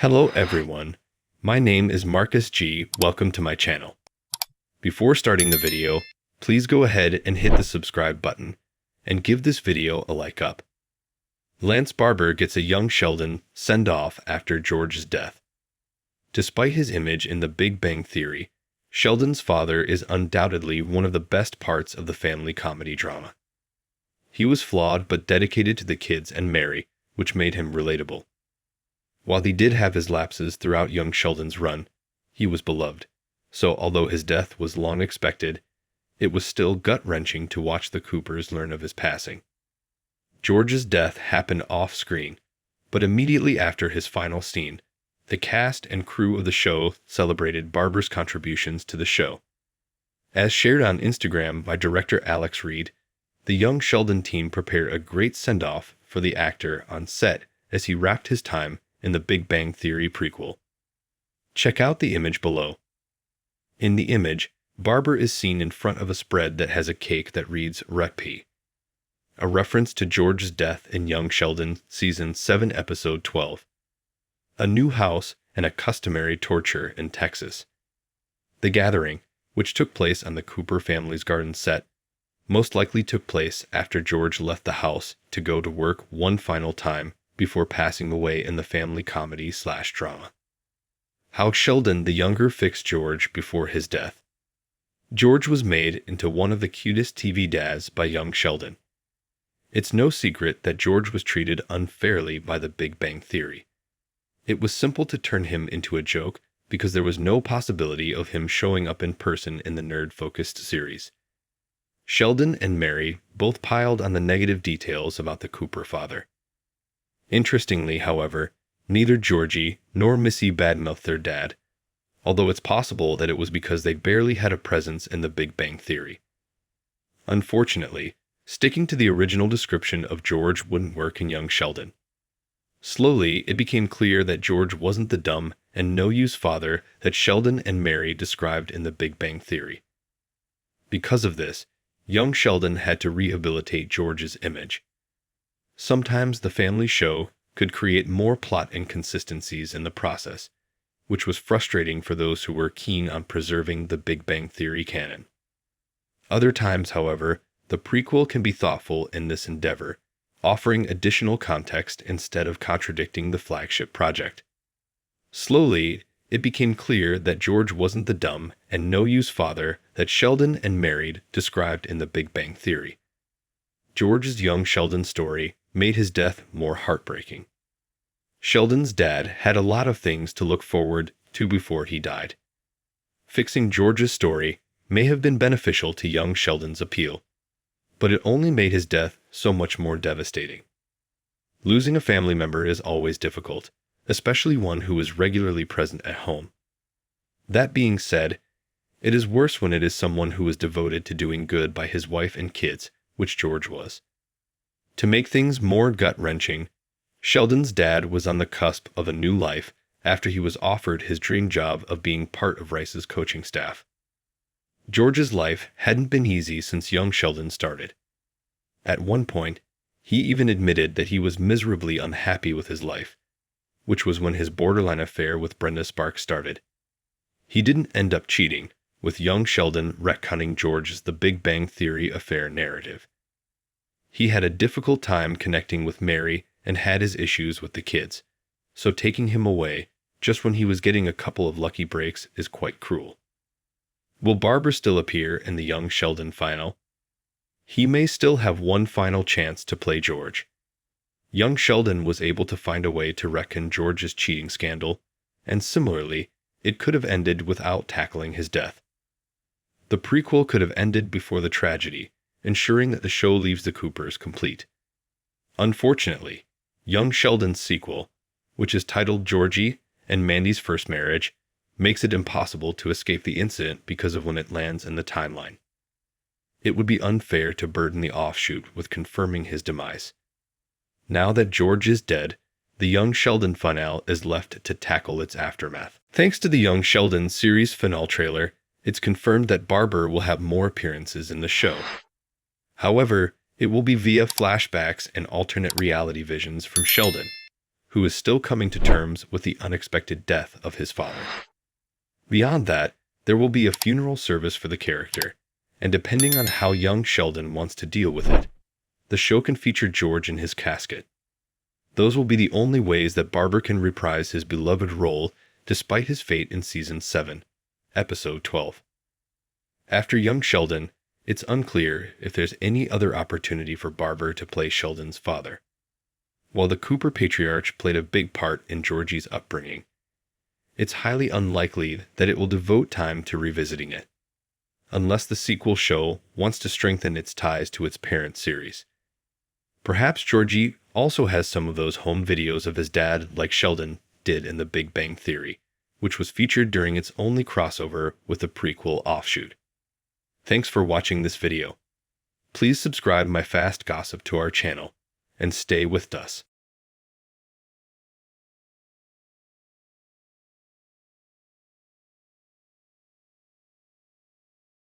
Hello everyone, my name is Marcus G. Welcome to my channel. Before starting the video, please go ahead and hit the subscribe button and give this video a like up. Lance Barber gets a young Sheldon send-off after George's death. Despite his image in The Big Bang Theory, Sheldon's father is undoubtedly one of the best parts of the family comedy drama. He was flawed but dedicated to the kids and Mary, which made him relatable. While he did have his lapses throughout young Sheldon's run, he was beloved, so although his death was long expected, it was still gut-wrenching to watch the Coopers learn of his passing. George's death happened off-screen, but immediately after his final scene, the cast and crew of the show celebrated Barber's contributions to the show. As shared on Instagram by director Alex Reed, the young Sheldon team prepared a great send-off for the actor on set as he wrapped his time in the Big Bang Theory prequel. Check out the image below. In the image, Barber is seen in front of a spread that has a cake that reads Recipe, a reference to George's death in Young Sheldon Season 7 Episode 12. A new house and a customary torture in Texas. The gathering, which took place on the Cooper family's garden set, most likely took place after George left the house to go to work one final time before passing away in the family comedy/drama. How Sheldon the younger fixed George before his death. George was made into one of the cutest TV dads by young Sheldon. It's no secret that George was treated unfairly by the Big Bang Theory. It was simple to turn him into a joke because there was no possibility of him showing up in person in the nerd-focused series. Sheldon and Mary both piled on the negative details about the Cooper father. Interestingly, however, neither Georgie nor Missy badmouthed their dad, although it's possible that it was because they barely had a presence in the Big Bang Theory. Unfortunately, sticking to the original description of George wouldn't work in young Sheldon. Slowly, it became clear that George wasn't the dumb and no-use father that Sheldon and Mary described in the Big Bang Theory. Because of this, young Sheldon had to rehabilitate George's image. Sometimes the family show could create more plot inconsistencies in the process, which was frustrating for those who were keen on preserving the Big Bang Theory canon. Other times, however, the prequel can be thoughtful in this endeavor, offering additional context instead of contradicting the flagship project. Slowly, it became clear that George wasn't the dumb and no-use father that Sheldon and Mary described in the Big Bang Theory. George's young Sheldon story made his death more heartbreaking. Sheldon's dad had a lot of things to look forward to before he died. Fixing George's story may have been beneficial to young Sheldon's appeal, but it only made his death so much more devastating. Losing a family member is always difficult, especially one who is regularly present at home. That being said, it is worse when it is someone who is devoted to doing good by his wife and kids, which George was. To make things more gut-wrenching, Sheldon's dad was on the cusp of a new life after he was offered his dream job of being part of Rice's coaching staff. George's life hadn't been easy since young Sheldon started. At one point, he even admitted that he was miserably unhappy with his life, which was when his borderline affair with Brenda Sparks started. He didn't end up cheating, with young Sheldon retconning George's The Big Bang Theory affair narrative. He had a difficult time connecting with Mary and had his issues with the kids, so taking him away just when he was getting a couple of lucky breaks is quite cruel. Will Barber still appear in the young Sheldon final? He may still have one final chance to play George. Young Sheldon was able to find a way to reckon George's cheating scandal, and similarly, it could have ended without tackling his death. The prequel could have ended before the tragedy, ensuring that the show leaves the Coopers complete. Unfortunately, young Sheldon's sequel, which is titled Georgie and Mandy's First Marriage, makes it impossible to escape the incident because of when it lands in the timeline. It would be unfair to burden the offshoot with confirming his demise. Now that George is dead, the Young Sheldon finale is left to tackle its aftermath. Thanks to the Young Sheldon series finale trailer, it's confirmed that Barber will have more appearances in the show. However, it will be via flashbacks and alternate reality visions from Sheldon, who is still coming to terms with the unexpected death of his father. Beyond that, there will be a funeral service for the character, and depending on how young Sheldon wants to deal with it, the show can feature George in his casket. Those will be the only ways that Barber can reprise his beloved role despite his fate in Season 7, Episode 12. After young Sheldon, it's unclear if there's any other opportunity for Barber to play Sheldon's father. While the Cooper patriarch played a big part in Georgie's upbringing, it's highly unlikely that it will devote time to revisiting it, unless the sequel show wants to strengthen its ties to its parent series. Perhaps Georgie also has some of those home videos of his dad like Sheldon did in The Big Bang Theory, which was featured during its only crossover with the prequel offshoot. Thanks for watching this video. Please subscribe my fast gossip to our channel, and stay with us.